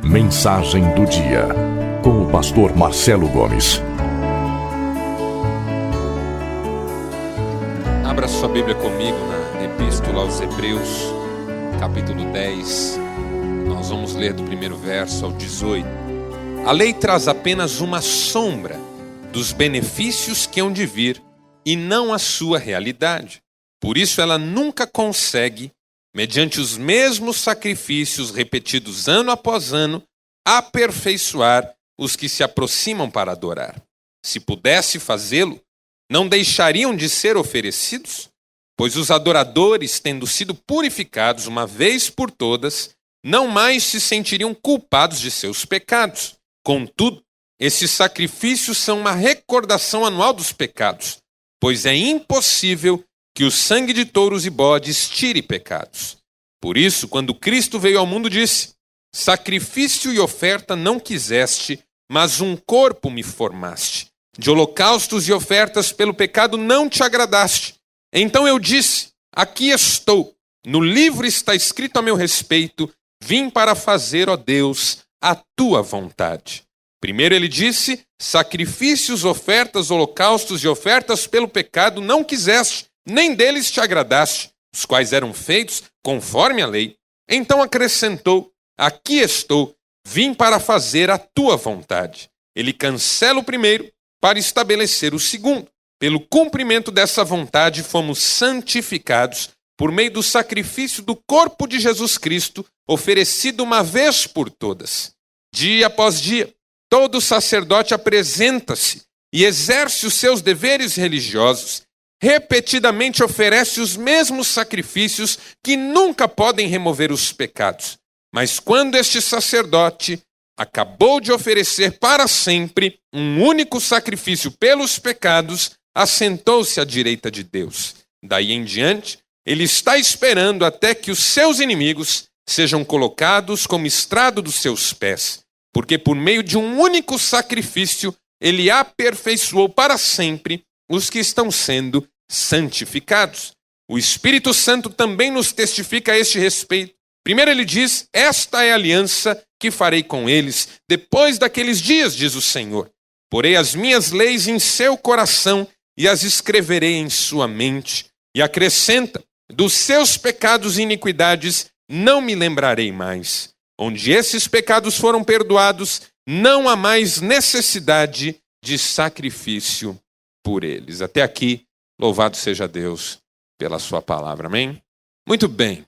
Mensagem do dia, com o pastor Marcelo Gomes. Abra sua Bíblia comigo na Epístola aos Hebreus, capítulo 10. Nós vamos ler do primeiro verso ao 18. A lei traz apenas uma sombra dos benefícios que hão de vir e não a sua realidade. Por isso ela nunca consegue, mediante os mesmos sacrifícios repetidos ano após ano, aperfeiçoar os que se aproximam para adorar. Se pudesse fazê-lo, não deixariam de ser oferecidos? Pois os adoradores, tendo sido purificados uma vez por todas, não mais se sentiriam culpados de seus pecados. Contudo, esses sacrifícios são uma recordação anual dos pecados, pois é impossível que o sangue de touros e bodes tire pecados. Por isso, quando Cristo veio ao mundo, disse: sacrifício e oferta não quiseste, mas um corpo me formaste. De holocaustos e ofertas pelo pecado não te agradaste. Então eu disse: aqui estou. No livro está escrito a meu respeito: vim para fazer, ó Deus, a tua vontade. Primeiro ele disse: sacrifícios, ofertas, holocaustos e ofertas pelo pecado não quiseste, nem deles te agradaste, os quais eram feitos conforme a lei. Então acrescentou: aqui estou, vim para fazer a tua vontade. Ele cancela o primeiro para estabelecer o segundo. Pelo cumprimento dessa vontade fomos santificados por meio do sacrifício do corpo de Jesus Cristo, oferecido uma vez por todas. Dia após dia, todo sacerdote apresenta-se e exerce os seus deveres religiosos. Repetidamente oferece os mesmos sacrifícios que nunca podem remover os pecados. Mas quando este sacerdote acabou de oferecer para sempre um único sacrifício pelos pecados, assentou-se à direita de Deus. Daí em diante, ele está esperando até que os seus inimigos sejam colocados como estrado dos seus pés, porque por meio de um único sacrifício, ele aperfeiçoou para sempre os que estão sendo santificados. O Espírito Santo também nos testifica a este respeito. Primeiro ele diz: esta é a aliança que farei com eles depois daqueles dias, diz o Senhor. Porei as minhas leis em seu coração e as escreverei em sua mente. E acrescenta: dos seus pecados e iniquidades não me lembrarei mais. Onde esses pecados foram perdoados, não há mais necessidade de sacrifício por eles. Até aqui, louvado seja Deus pela sua palavra, amém? Muito bem.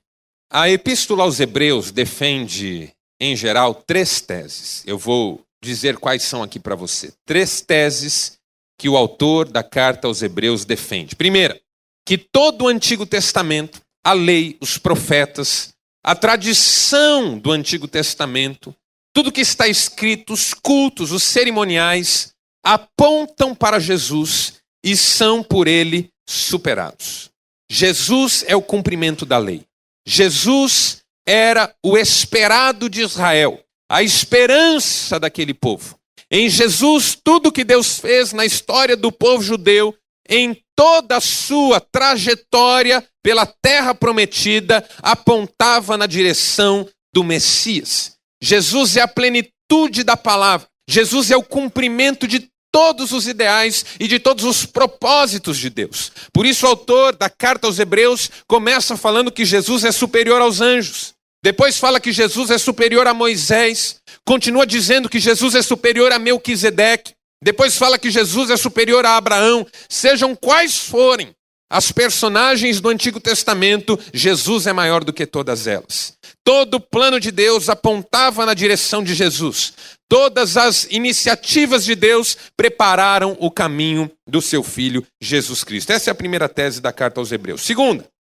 A Epístola aos Hebreus defende, em geral, 3 teses. Eu vou dizer quais são aqui para você. 3 teses que o autor da carta aos Hebreus defende. Primeira, que todo o Antigo Testamento, a lei, os profetas, a tradição do Antigo Testamento, tudo que está escrito, os cultos, os cerimoniais, apontam para Jesus e são por ele superados. Jesus é o cumprimento da lei. Jesus era o esperado de Israel, a esperança daquele povo. Em Jesus, tudo que Deus fez na história do povo judeu, em toda a sua trajetória pela terra prometida, apontava na direção do Messias. Jesus é a plenitude da palavra. Jesus é o cumprimento de todos os ideais e de todos os propósitos de Deus. Por isso o autor da carta aos Hebreus começa falando que Jesus é superior aos anjos. Depois fala que Jesus é superior a Moisés. Continua dizendo que Jesus é superior a Melquisedeque. Depois fala que Jesus é superior a Abraão. Sejam quais forem as personagens do Antigo Testamento, Jesus é maior do que todas elas. Todo o plano de Deus apontava na direção de Jesus. Todas as iniciativas de Deus prepararam o caminho do seu Filho, Jesus Cristo. Essa é a primeira tese da carta aos Hebreus.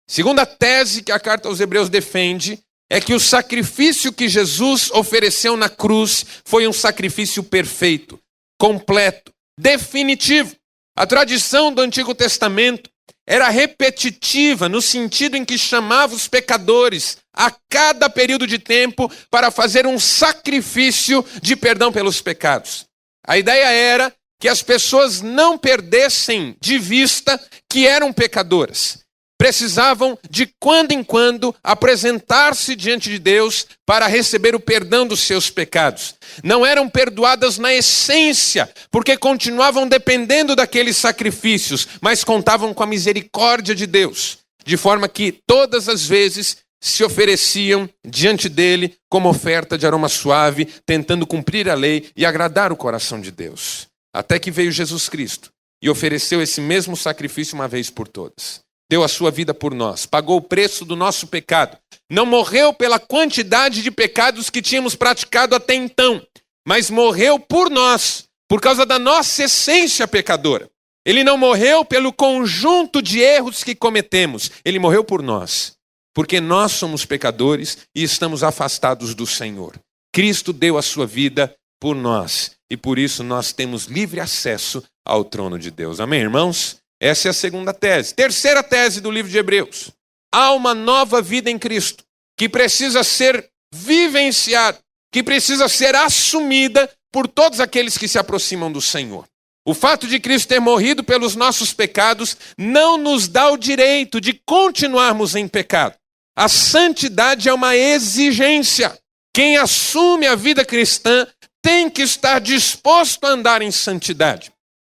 Segunda tese que a carta aos Hebreus defende é que o sacrifício que Jesus ofereceu na cruz foi um sacrifício perfeito, completo, definitivo. A tradição do Antigo Testamento era repetitiva no sentido em que chamava os pecadores a cada período de tempo para fazer um sacrifício de perdão pelos pecados. A ideia era que as pessoas não perdessem de vista que eram pecadoras, precisavam de quando em quando apresentar-se diante de Deus para receber o perdão dos seus pecados. Não eram perdoadas na essência, porque continuavam dependendo daqueles sacrifícios, mas contavam com a misericórdia de Deus, de forma que todas as vezes se ofereciam diante dele como oferta de aroma suave, tentando cumprir a lei e agradar o coração de Deus. Até que veio Jesus Cristo e ofereceu esse mesmo sacrifício uma vez por todas. Deu a sua vida por nós, pagou o preço do nosso pecado. Não morreu pela quantidade de pecados que tínhamos praticado até então, mas morreu por nós, por causa da nossa essência pecadora. Ele não morreu pelo conjunto de erros que cometemos, ele morreu por nós, porque nós somos pecadores e estamos afastados do Senhor. Cristo deu a sua vida por nós e por isso nós temos livre acesso ao trono de Deus. Amém, irmãos? Essa é a segunda tese. Terceira tese do livro de Hebreus. Há uma nova vida em Cristo que precisa ser vivenciada, que precisa ser assumida por todos aqueles que se aproximam do Senhor. O fato de Cristo ter morrido pelos nossos pecados não nos dá o direito de continuarmos em pecado. A santidade é uma exigência. Quem assume a vida cristã tem que estar disposto a andar em santidade.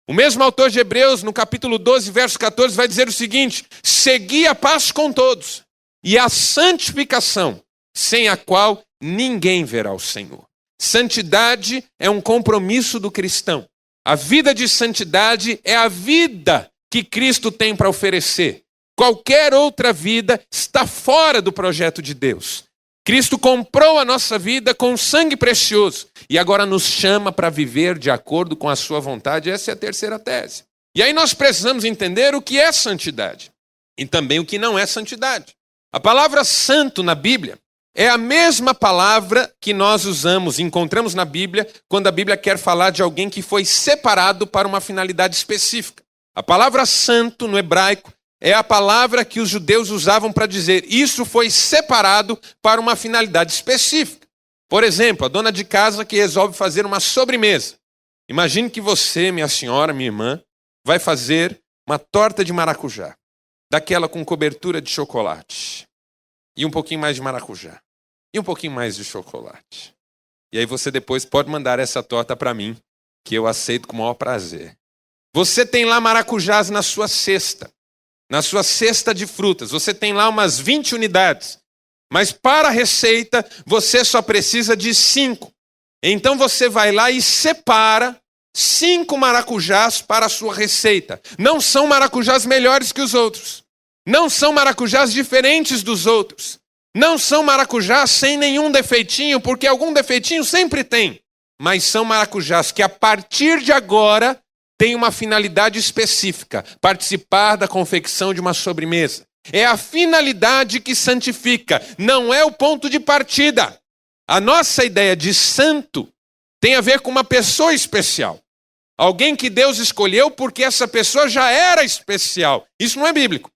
O mesmo autor de Hebreus, no capítulo 12, verso 14, vai dizer o seguinte: segui a paz com todos e a santificação, sem a qual ninguém verá o Senhor. Santidade é um compromisso do cristão. A vida de santidade é a vida que Cristo tem para oferecer. Qualquer outra vida está fora do projeto de Deus. Cristo comprou a nossa vida com sangue precioso e agora nos chama para viver de acordo com a sua vontade. Essa é a terceira tese. E aí nós precisamos entender o que é santidade e também o que não é santidade. A palavra santo na Bíblia é a mesma palavra que nós usamos, encontramos na Bíblia, quando a Bíblia quer falar de alguém que foi separado para uma finalidade específica. A palavra santo no hebraico é a palavra que os judeus usavam para dizer isso foi separado para uma finalidade específica. Por exemplo, a dona de casa que resolve fazer uma sobremesa. Imagine que você, minha senhora, minha irmã, vai fazer uma torta de maracujá, daquela com cobertura de chocolate, e um pouquinho mais de maracujá, e um pouquinho mais de chocolate. E aí você depois pode mandar essa torta para mim, que eu aceito com o maior prazer. Você tem lá maracujás na sua cesta de frutas. Você tem lá umas 20 unidades. Mas para a receita, você só precisa de 5. Então você vai lá e separa 5 maracujás para a sua receita. Não são maracujás melhores que os outros. Não são maracujás diferentes dos outros. Não são maracujás sem nenhum defeitinho, porque algum defeitinho sempre tem. Mas são maracujás que a partir de agora tem uma finalidade específica: participar da confecção de uma sobremesa. É a finalidade que santifica, não é o ponto de partida. A nossa ideia de santo tem a ver com uma pessoa especial. Alguém que Deus escolheu porque essa pessoa já era especial. Isso não é bíblico.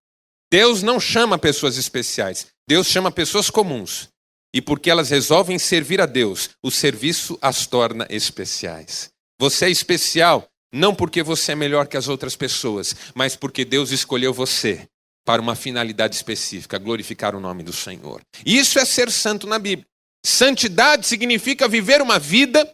Deus não chama pessoas especiais. Deus chama pessoas comuns. E porque elas resolvem servir a Deus, o serviço as torna especiais. Você é especial não porque você é melhor que as outras pessoas, mas porque Deus escolheu você para uma finalidade específica, glorificar o nome do Senhor. Isso é ser santo na Bíblia. Santidade significa viver uma vida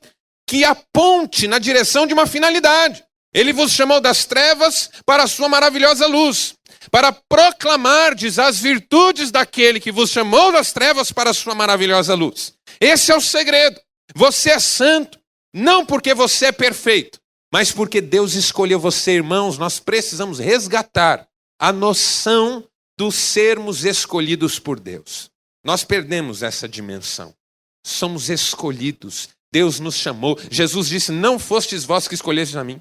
que aponte na direção de uma finalidade. Ele vos chamou das trevas para a sua maravilhosa luz, para proclamardes as virtudes daquele que vos chamou das trevas para a sua maravilhosa luz. Esse é o segredo. Você é santo, não porque você é perfeito, mas porque Deus escolheu você, irmãos. Nós precisamos resgatar a noção do sermos escolhidos por Deus. Nós perdemos essa dimensão. Somos escolhidos. Deus nos chamou. Jesus disse: não fostes vós que escolhestes a mim.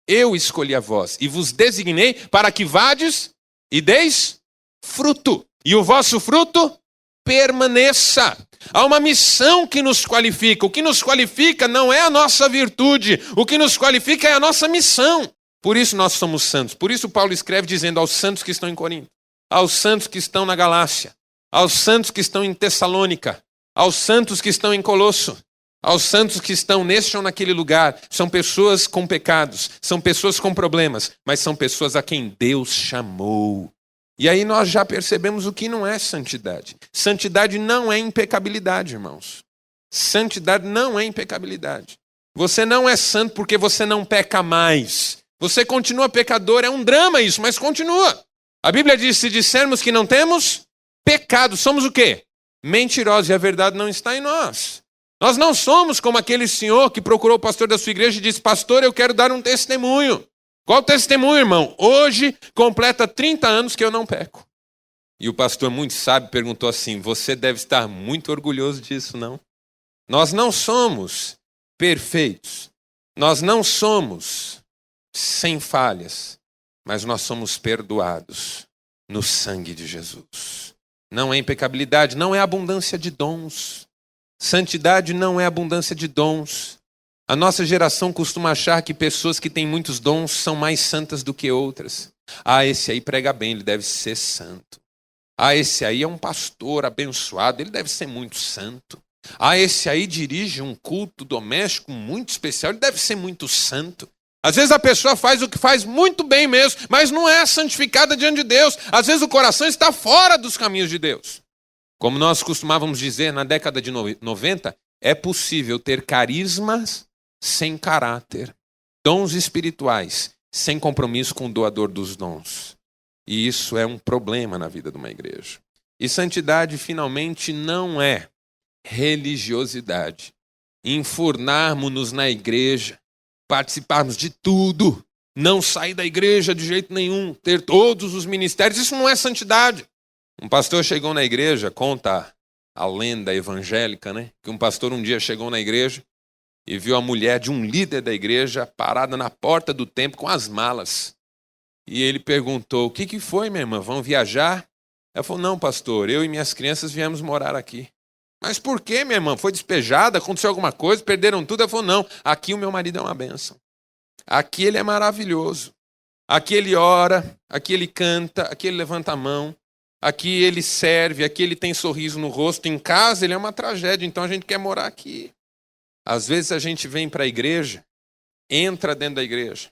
Eu escolhi a vós e vos designei para que vades e deis fruto. E o vosso fruto permaneça. Há uma missão que nos qualifica. O que nos qualifica não é a nossa virtude. O que nos qualifica é a nossa missão. Por isso nós somos santos. Por isso Paulo escreve dizendo aos santos que estão em Corinto, aos santos que estão na Galácia, aos santos que estão em Tessalônica, aos santos que estão em Colosso, aos santos que estão neste ou naquele lugar. São pessoas com pecados, são pessoas com problemas, mas são pessoas a quem Deus chamou. E aí nós já percebemos o que não é santidade. Santidade não é impecabilidade, irmãos. Santidade não é impecabilidade. Você não é santo porque você não peca mais. Você continua pecador, é um drama isso, mas continua. A Bíblia diz, se dissermos que não temos pecado, somos o quê? Mentirosos, e a verdade não está em nós. Nós não somos como aquele senhor que procurou o pastor da sua igreja e disse, pastor, eu quero dar um testemunho. Qual testemunho, irmão? Hoje completa 30 anos que eu não peco. E o pastor, muito sábio, perguntou assim, você deve estar muito orgulhoso disso, não? Nós não somos perfeitos. Nós não somos sem falhas. Mas nós somos perdoados no sangue de Jesus. Não é impecabilidade, não é abundância de dons. Santidade não é abundância de dons. A nossa geração costuma achar que pessoas que têm muitos dons são mais santas do que outras. Ah, esse aí prega bem, ele deve ser santo. Ah, esse aí é um pastor abençoado, ele deve ser muito santo. Ah, esse aí dirige um culto doméstico muito especial, ele deve ser muito santo. Às vezes a pessoa faz o que faz muito bem mesmo, mas não é santificada diante de Deus. Às vezes o coração está fora dos caminhos de Deus. Como nós costumávamos dizer na década de 90, é possível ter carismas sem caráter, dons espirituais, sem compromisso com o doador dos dons. E isso é um problema na vida de uma igreja. E santidade, finalmente, não é religiosidade. Enfurnarmos-nos na igreja, participarmos de tudo, não sair da igreja de jeito nenhum, ter todos os ministérios, isso não é santidade. Um pastor chegou na igreja, conta a lenda evangélica, né? Que um pastor um dia chegou na igreja e viu a mulher de um líder da igreja parada na porta do templo com as malas. E ele perguntou, o que foi, minha irmã? Vão viajar? Ela falou, não, pastor, eu e minhas crianças viemos morar aqui. Mas por que, minha irmã? Foi despejada? Aconteceu alguma coisa? Perderam tudo? Ela falou, não, aqui o meu marido é uma bênção. Aqui ele é maravilhoso. Aqui ele ora, aqui ele canta, aqui ele levanta a mão. Aqui ele serve, aqui ele tem sorriso no rosto. Em casa ele é uma tragédia, então a gente quer morar aqui. Às vezes a gente vem para a igreja, entra dentro da igreja,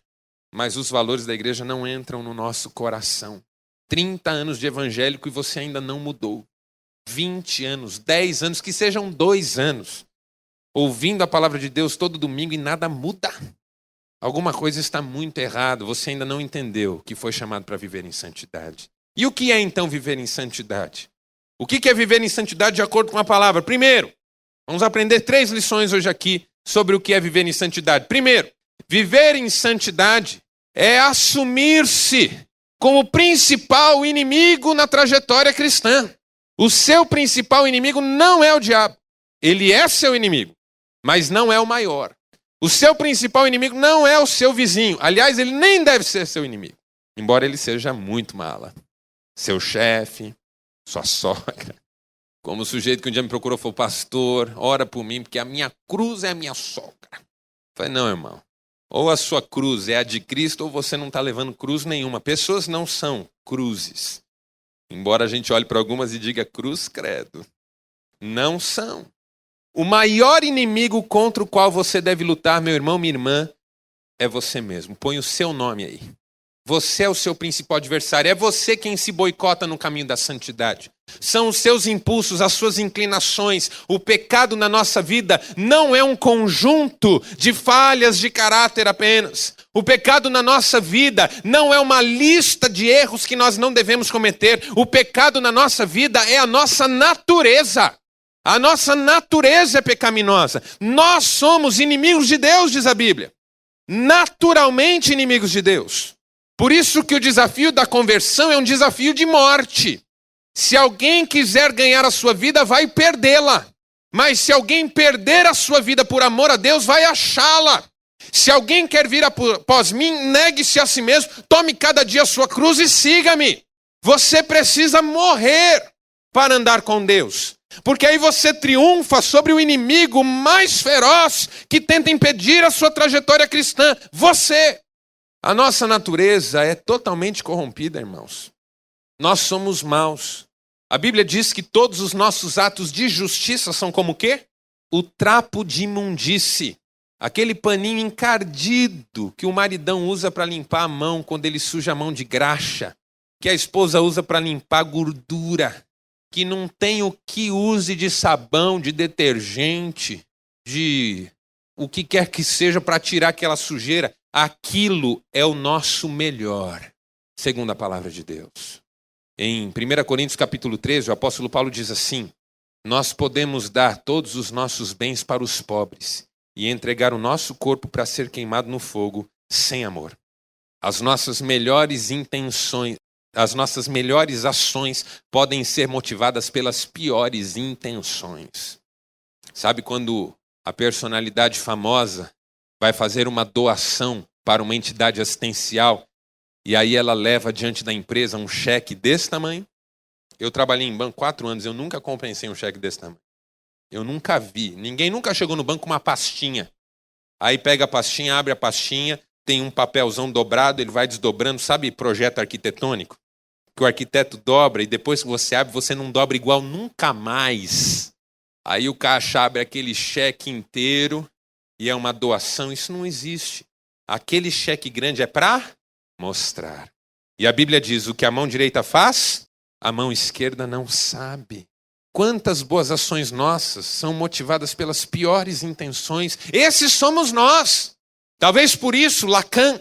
mas os valores da igreja não entram no nosso coração. 30 anos de evangélico e você ainda não mudou. 20 anos, 10 anos, que sejam 2 anos, ouvindo a palavra de Deus todo domingo e nada muda. Alguma coisa está muito errada, você ainda não entendeu que foi chamado para viver em santidade. E o que é então viver em santidade? O que é viver em santidade de acordo com a palavra? Primeiro, vamos aprender 3 lições hoje aqui sobre o que é viver em santidade. Primeiro, viver em santidade é assumir-se como principal inimigo na trajetória cristã. O seu principal inimigo não é o diabo. Ele é seu inimigo, mas não é o maior. O seu principal inimigo não é o seu vizinho. Aliás, ele nem deve ser seu inimigo, embora ele seja muito mala. Seu chefe, sua sogra. Como o sujeito que um dia me procurou falou, pastor, ora por mim, porque a minha cruz é a minha sogra. Eu falei, não, irmão. Ou a sua cruz é a de Cristo, ou você não está levando cruz nenhuma. Pessoas não são cruzes. Embora a gente olhe para algumas e diga cruz credo. Não são. O maior inimigo contra o qual você deve lutar, meu irmão, minha irmã, é você mesmo. Põe o seu nome aí. Você é o seu principal adversário. É você quem se boicota no caminho da santidade. São os seus impulsos, as suas inclinações. O pecado na nossa vida não é um conjunto de falhas de caráter apenas. O pecado na nossa vida não é uma lista de erros que nós não devemos cometer. O pecado na nossa vida é a nossa natureza. A nossa natureza é pecaminosa. Nós somos inimigos de Deus, diz a Bíblia. Naturalmente inimigos de Deus. Por isso que o desafio da conversão é um desafio de morte. Se alguém quiser ganhar a sua vida, vai perdê-la. Mas se alguém perder a sua vida por amor a Deus, vai achá-la. Se alguém quer vir após mim, negue-se a si mesmo, tome cada dia a sua cruz e siga-me. Você precisa morrer para andar com Deus. Porque aí você triunfa sobre o inimigo mais feroz que tenta impedir a sua trajetória cristã. Você. A nossa natureza é totalmente corrompida, irmãos. Nós somos maus. A Bíblia diz que todos os nossos atos de justiça são como o quê? O trapo de imundície. Aquele paninho encardido que o maridão usa para limpar a mão quando ele suja a mão de graxa. que a esposa usa para limpar gordura, que não tem o que use de sabão, de detergente, de o que quer que seja para tirar aquela sujeira. Aquilo é o nosso melhor, segundo a palavra de Deus. Em 1 Coríntios capítulo 13, o apóstolo Paulo diz assim: nós podemos dar todos os nossos bens para os pobres e entregar o nosso corpo para ser queimado no fogo sem amor. As nossas melhores intenções, as nossas melhores ações podem ser motivadas pelas piores intenções. Sabe quando a personalidade famosa vai fazer uma doação para uma entidade assistencial e aí ela leva diante da empresa um cheque desse tamanho? Eu trabalhei em banco 4 anos, eu nunca compensei um cheque desse tamanho. Eu nunca vi, ninguém nunca chegou no banco com uma pastinha. Aí pega a pastinha, abre a pastinha, tem um papelzão dobrado, ele vai desdobrando, sabe projeto arquitetônico? Que o arquiteto dobra e depois que você abre, você não dobra igual nunca mais. Aí o caixa abre aquele cheque inteiro e é uma doação. Isso não existe. Aquele cheque grande é para mostrar. E a Bíblia diz: o que a mão direita faz, a mão esquerda não sabe. Quantas boas ações nossas são motivadas pelas piores intenções? Esses somos nós. Talvez por isso Lacan,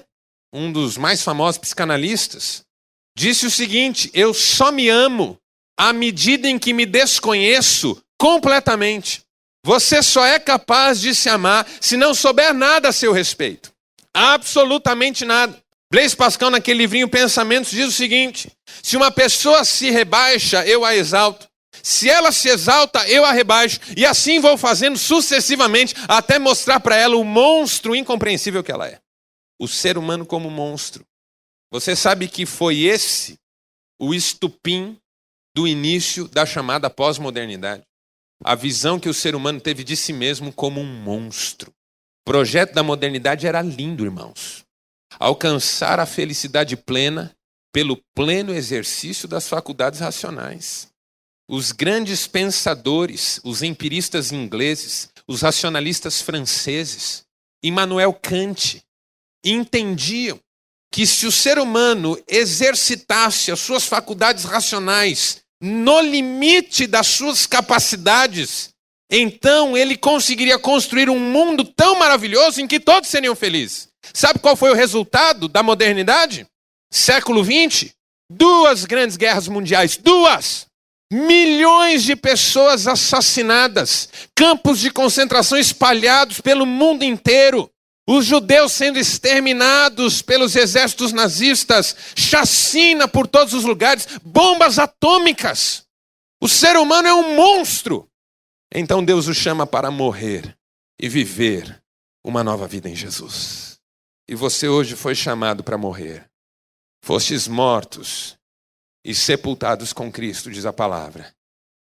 um dos mais famosos psicanalistas, disse o seguinte: eu só me amo à medida em que me desconheço completamente. Você só é capaz de se amar se não souber nada a seu respeito. Absolutamente nada. Blaise Pascal, naquele livrinho Pensamentos, diz o seguinte: se uma pessoa se rebaixa, eu a exalto. Se ela se exalta, eu a rebaixo. E assim vou fazendo sucessivamente até mostrar para ela o monstro incompreensível que ela é. O ser humano como monstro. Você sabe que foi esse o estupim do início da chamada pós-modernidade. A visão que o ser humano teve de si mesmo como um monstro. O projeto da modernidade era lindo, irmãos. Alcançar a felicidade plena pelo pleno exercício das faculdades racionais. Os grandes pensadores, os empiristas ingleses, os racionalistas franceses, Immanuel Kant, entendiam que se o ser humano exercitasse as suas faculdades racionais no limite das suas capacidades, então ele conseguiria construir um mundo tão maravilhoso em que todos seriam felizes. Sabe qual foi o resultado da modernidade? Século XX, 2 grandes guerras mundiais, 2! Milhões de pessoas assassinadas, campos de concentração espalhados pelo mundo inteiro, os judeus sendo exterminados pelos exércitos nazistas, chacina por todos os lugares, bombas atômicas. O ser humano é um monstro. Então Deus o chama para morrer e viver uma nova vida em Jesus. E você hoje foi chamado para morrer. Fostes mortos e sepultados com Cristo, diz a palavra,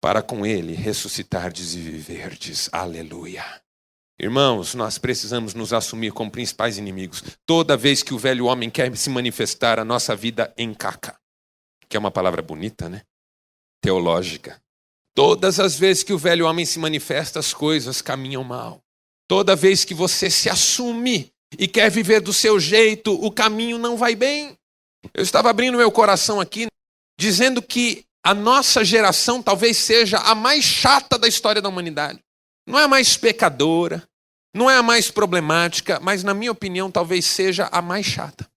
para com Ele ressuscitardes e viverdes. Aleluia. Irmãos, nós precisamos nos assumir como principais inimigos. Toda vez que o velho homem quer se manifestar, a nossa vida encaca. Que é uma palavra bonita, né? Teológica. Todas as vezes que o velho homem se manifesta, as coisas caminham mal. Toda vez que você se assume e quer viver do seu jeito, o caminho não vai bem. Eu estava abrindo meu coração aqui, dizendo que a nossa geração talvez seja a mais chata da história da humanidade. Não é a mais pecadora, não é a mais problemática, mas na minha opinião talvez seja a mais chata.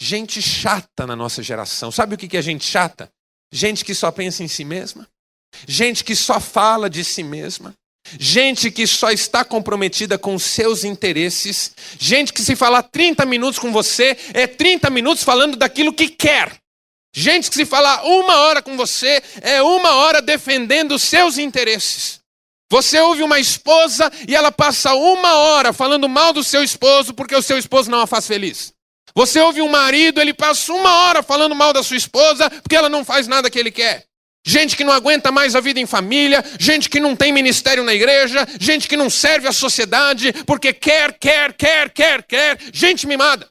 Gente chata na nossa geração. Sabe o que é gente chata? Gente que só pensa em si mesma. Gente que só fala de si mesma. Gente que só está comprometida com os seus interesses. Gente que se falar 30 minutos com você, é 30 minutos falando daquilo que quer. Gente que se falar 1 hora com você, é 1 hora defendendo os seus interesses. Você ouve uma esposa e ela passa 1 hora falando mal do seu esposo porque o seu esposo não a faz feliz. Você ouve um marido, ele passa 1 hora falando mal da sua esposa porque ela não faz nada que ele quer. Gente que não aguenta mais a vida em família, gente que não tem ministério na igreja, gente que não serve à sociedade porque quer, gente mimada.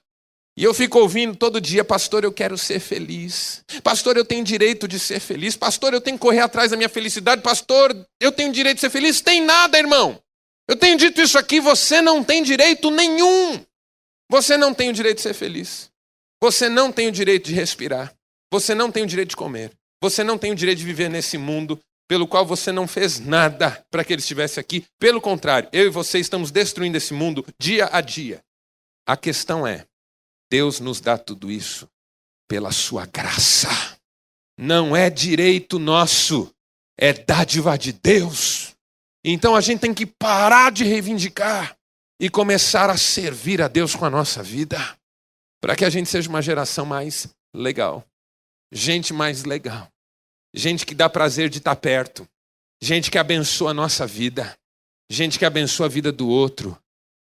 E eu fico ouvindo todo dia: pastor, eu quero ser feliz. Pastor, eu tenho direito de ser feliz. Pastor, eu tenho que correr atrás da minha felicidade. Pastor, eu tenho direito de ser feliz. Tem nada, irmão. Eu tenho dito isso aqui, você não tem direito nenhum. Você não tem o direito de ser feliz. Você não tem o direito de respirar. Você não tem o direito de comer. Você não tem o direito de viver nesse mundo pelo qual você não fez nada para que ele estivesse aqui. Pelo contrário, eu e você estamos destruindo esse mundo dia a dia. A questão é, Deus nos dá tudo isso pela sua graça. Não é direito nosso, é dádiva de Deus. Então a gente tem que parar de reivindicar e começar a servir a Deus com a nossa vida, para que a gente seja uma geração mais legal. Gente mais legal. Gente que dá prazer de estar perto. Gente que abençoa a nossa vida. Gente que abençoa a vida do outro.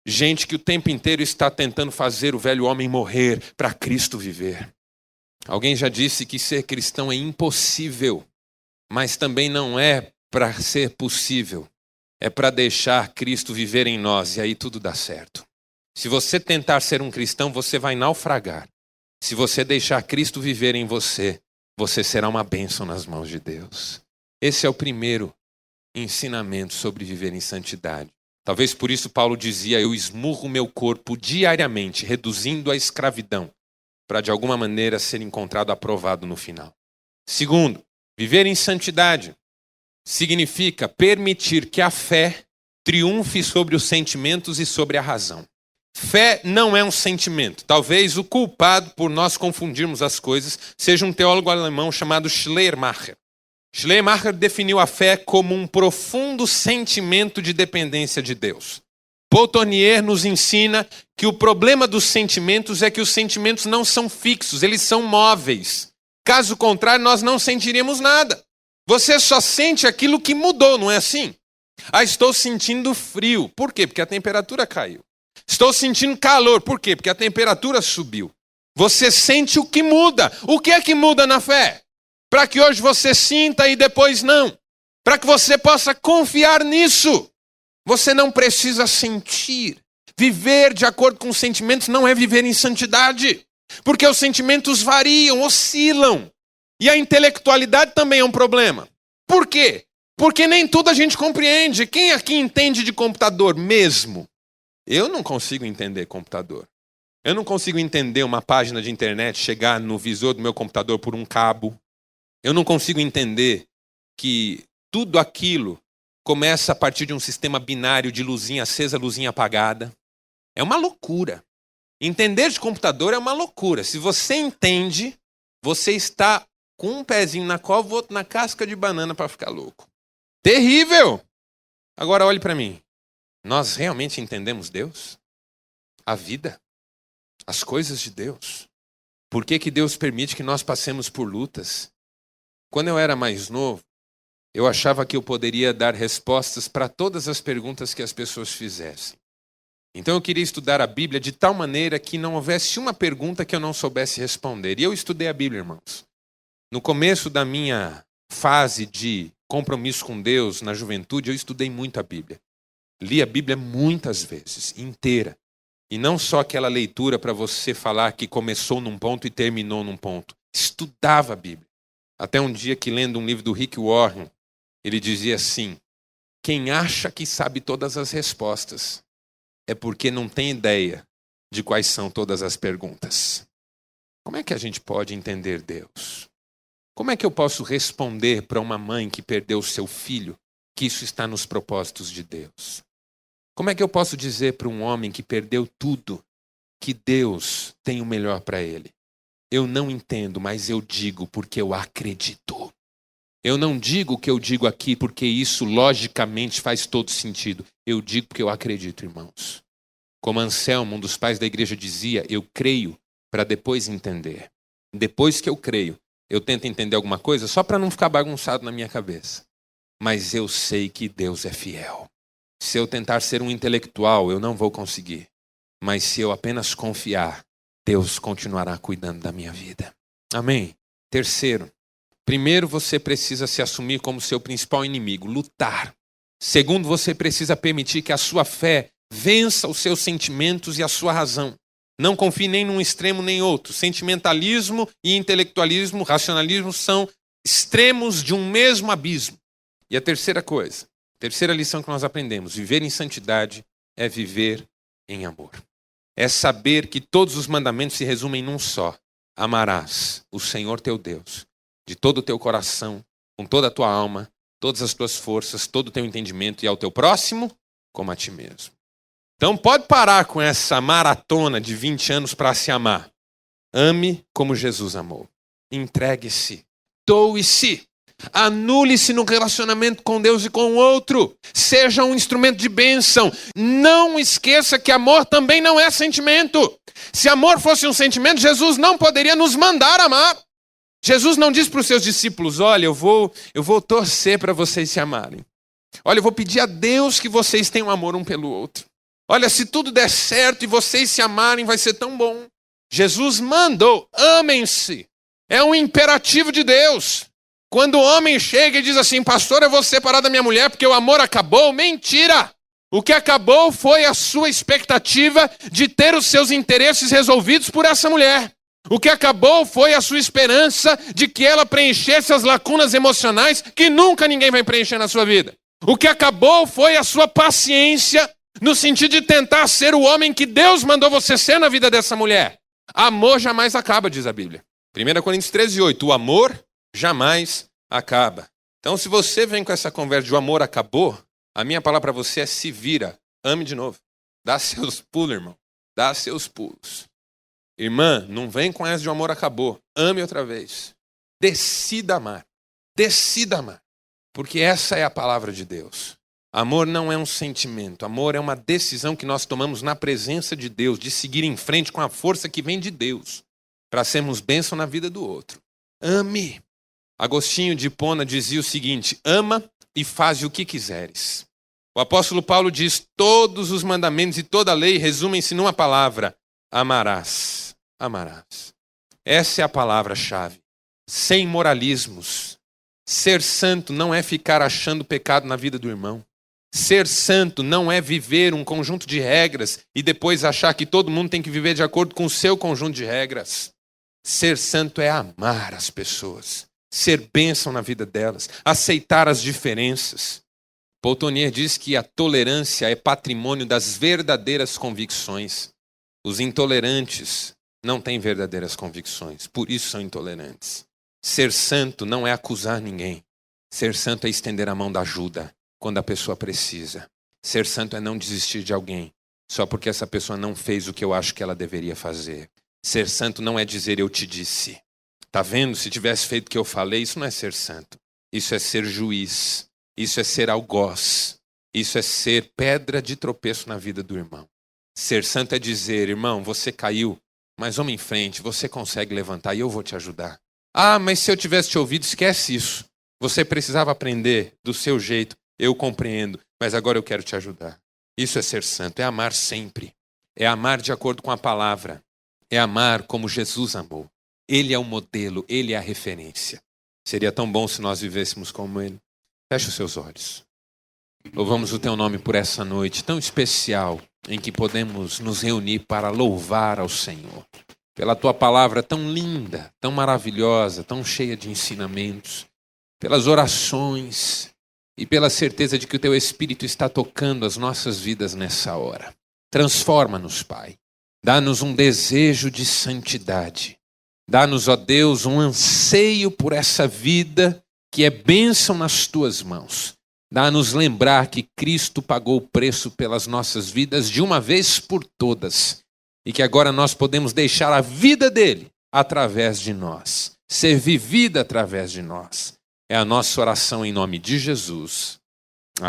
Gente que o tempo inteiro está tentando fazer o velho homem morrer para Cristo viver. Alguém já disse que ser cristão é impossível, mas também não é para ser possível. É para deixar Cristo viver em nós e aí tudo dá certo. Se você tentar ser um cristão, você vai naufragar. Se você deixar Cristo viver em você, você será uma bênção nas mãos de Deus. Esse é o primeiro ensinamento sobre viver em santidade. Talvez por isso Paulo dizia, eu esmurro meu corpo diariamente, reduzindo a escravidão, para de alguma maneira ser encontrado aprovado no final. Segundo, viver em santidade significa permitir que a fé triunfe sobre os sentimentos e sobre a razão. Fé não é um sentimento. Talvez o culpado por nós confundirmos as coisas seja um teólogo alemão chamado Schleiermacher. Schleiermacher definiu a fé como um profundo sentimento de dependência de Deus. Paul Tournier nos ensina que o problema dos sentimentos é que os sentimentos não são fixos, eles são móveis. Caso contrário, nós não sentiríamos nada. Você só sente aquilo que mudou, não é assim? Ah, estou sentindo frio. Por quê? Porque a temperatura caiu. Estou sentindo calor. Por quê? Porque a temperatura subiu. Você sente o que muda. O que é que muda na fé? Para que hoje você sinta e depois não. Para que você possa confiar nisso. Você não precisa sentir. Viver de acordo com os sentimentos não é viver em santidade. Porque os sentimentos variam, oscilam. E a intelectualidade também é um problema. Por quê? Porque nem tudo a gente compreende. Quem aqui entende de computador mesmo? Eu não consigo entender computador. Eu não consigo entender uma página de internet chegar no visor do meu computador por um cabo. Eu não consigo entender que tudo aquilo começa a partir de um sistema binário de luzinha acesa, luzinha apagada. É uma loucura. Entender de computador é uma loucura. Se você entende, você está com um pezinho na cova, outro na casca de banana para ficar louco. Terrível! Agora olhe para mim. Nós realmente entendemos Deus? A vida? As coisas de Deus? Por que que Deus permite que nós passemos por lutas? Quando eu era mais novo, eu achava que eu poderia dar respostas para todas as perguntas que as pessoas fizessem. Então eu queria estudar a Bíblia de tal maneira que não houvesse uma pergunta que eu não soubesse responder. E eu estudei a Bíblia, irmãos. No começo da minha fase de compromisso com Deus, na juventude, eu estudei muito a Bíblia. Li a Bíblia muitas vezes, inteira. E não só aquela leitura para você falar que começou num ponto e terminou num ponto. Estudava a Bíblia. Até um dia que, lendo um livro do Rick Warren, ele dizia assim, quem acha que sabe todas as respostas é porque não tem ideia de quais são todas as perguntas. Como é que a gente pode entender Deus? Como é que eu posso responder para uma mãe que perdeu seu filho que isso está nos propósitos de Deus? Como é que eu posso dizer para um homem que perdeu tudo que Deus tem o melhor para ele? Eu não entendo, mas eu digo porque eu acredito. Eu não digo o que eu digo aqui porque isso logicamente faz todo sentido. Eu digo porque eu acredito, irmãos. Como Anselmo, um dos pais da igreja, dizia, eu creio para depois entender. Depois que eu creio, eu tento entender alguma coisa só para não ficar bagunçado na minha cabeça. Mas eu sei que Deus é fiel. Se eu tentar ser um intelectual, eu não vou conseguir. Mas se eu apenas confiar, Deus continuará cuidando da minha vida. Amém? Terceiro, primeiro você precisa se assumir como seu principal inimigo, lutar. Segundo, você precisa permitir que a sua fé vença os seus sentimentos e a sua razão. Não confie nem num extremo nem outro. Sentimentalismo e intelectualismo, racionalismo são extremos de um mesmo abismo. E a terceira coisa, terceira lição que nós aprendemos, viver em santidade é viver em amor. É saber que todos os mandamentos se resumem num só. amarás o Senhor teu Deus de todo o teu coração, com toda a tua alma, todas as tuas forças, todo o teu entendimento, e ao teu próximo como a ti mesmo. Então pode parar com essa maratona de 20 anos para se amar. Ame como Jesus amou. Entregue-se. Doe-se. Anule-se no relacionamento com Deus e com o outro. Seja um instrumento de bênção. Não esqueça que amor também não é sentimento. Se amor fosse um sentimento, Jesus não poderia nos mandar amar. Jesus não diz para os seus discípulos: olha, eu vou torcer para vocês se amarem. Olha, eu vou pedir a Deus que vocês tenham amor um pelo outro. Olha, se tudo der certo e vocês se amarem, vai ser tão bom. Jesus mandou: amem-se. É um imperativo de Deus. Quando o homem chega e diz assim: pastor, eu vou separar da minha mulher porque o amor acabou. Mentira! O que acabou foi a sua expectativa de ter os seus interesses resolvidos por essa mulher. O que acabou foi a sua esperança de que ela preenchesse as lacunas emocionais que nunca ninguém vai preencher na sua vida. O que acabou foi a sua paciência no sentido de tentar ser o homem que Deus mandou você ser na vida dessa mulher. Amor jamais acaba, diz a Bíblia. 1 Coríntios 13:8, o amor jamais acaba. Então, se você vem com essa conversa de o amor acabou, a minha palavra para você é: se vira, ame de novo. Dá seus pulos, irmão. Dá seus pulos. Irmã, não vem com essa de o amor acabou. Ame outra vez. Decida amar. Decida amar. Porque essa é a palavra de Deus. Amor não é um sentimento. Amor é uma decisão que nós tomamos na presença de Deus, de seguir em frente com a força que vem de Deus, para sermos bênção na vida do outro. Ame. Agostinho de Hipona dizia o seguinte: ama e faze o que quiseres. O apóstolo Paulo diz: todos os mandamentos e toda a lei resumem-se numa palavra: amarás. Amarás. Essa é a palavra-chave. Sem moralismos. Ser santo não é ficar achando pecado na vida do irmão. Ser santo não é viver um conjunto de regras e depois achar que todo mundo tem que viver de acordo com o seu conjunto de regras. Ser santo é amar as pessoas, ser bênção na vida delas, aceitar as diferenças. Paul Tournier diz que a tolerância é patrimônio das verdadeiras convicções. Os intolerantes não têm verdadeiras convicções, por isso são intolerantes. Ser santo não é acusar ninguém. Ser santo é estender a mão da ajuda quando a pessoa precisa. Ser santo é não desistir de alguém só porque essa pessoa não fez o que eu acho que ela deveria fazer. Ser santo não é dizer eu te disse. Tá vendo? Se tivesse feito o que eu falei, isso não é ser santo. Isso é ser juiz. Isso é ser algoz. Isso é ser pedra de tropeço na vida do irmão. Ser santo é dizer: irmão, você caiu, mas vamos em frente, você consegue levantar e eu vou te ajudar. Ah, mas se eu tivesse te ouvido, esquece isso. Você precisava aprender do seu jeito. Eu compreendo, mas agora eu quero te ajudar. Isso é ser santo, é amar sempre. É amar de acordo com a palavra. É amar como Jesus amou. Ele é o modelo, ele é a referência. Seria tão bom se nós vivêssemos como ele. Feche os seus olhos. Louvamos o teu nome por essa noite tão especial em que podemos nos reunir para louvar ao Senhor. Pela tua palavra tão linda, tão maravilhosa, tão cheia de ensinamentos. Pelas orações e pela certeza de que o teu Espírito está tocando as nossas vidas nessa hora. Transforma-nos, Pai. Dá-nos um desejo de santidade. Dá-nos, ó Deus, um anseio por essa vida que é bênção nas tuas mãos. Dá-nos lembrar que Cristo pagou o preço pelas nossas vidas de uma vez por todas. E que agora nós podemos deixar a vida dele através de nós. Ser vivida através de nós. É a nossa oração em nome de Jesus.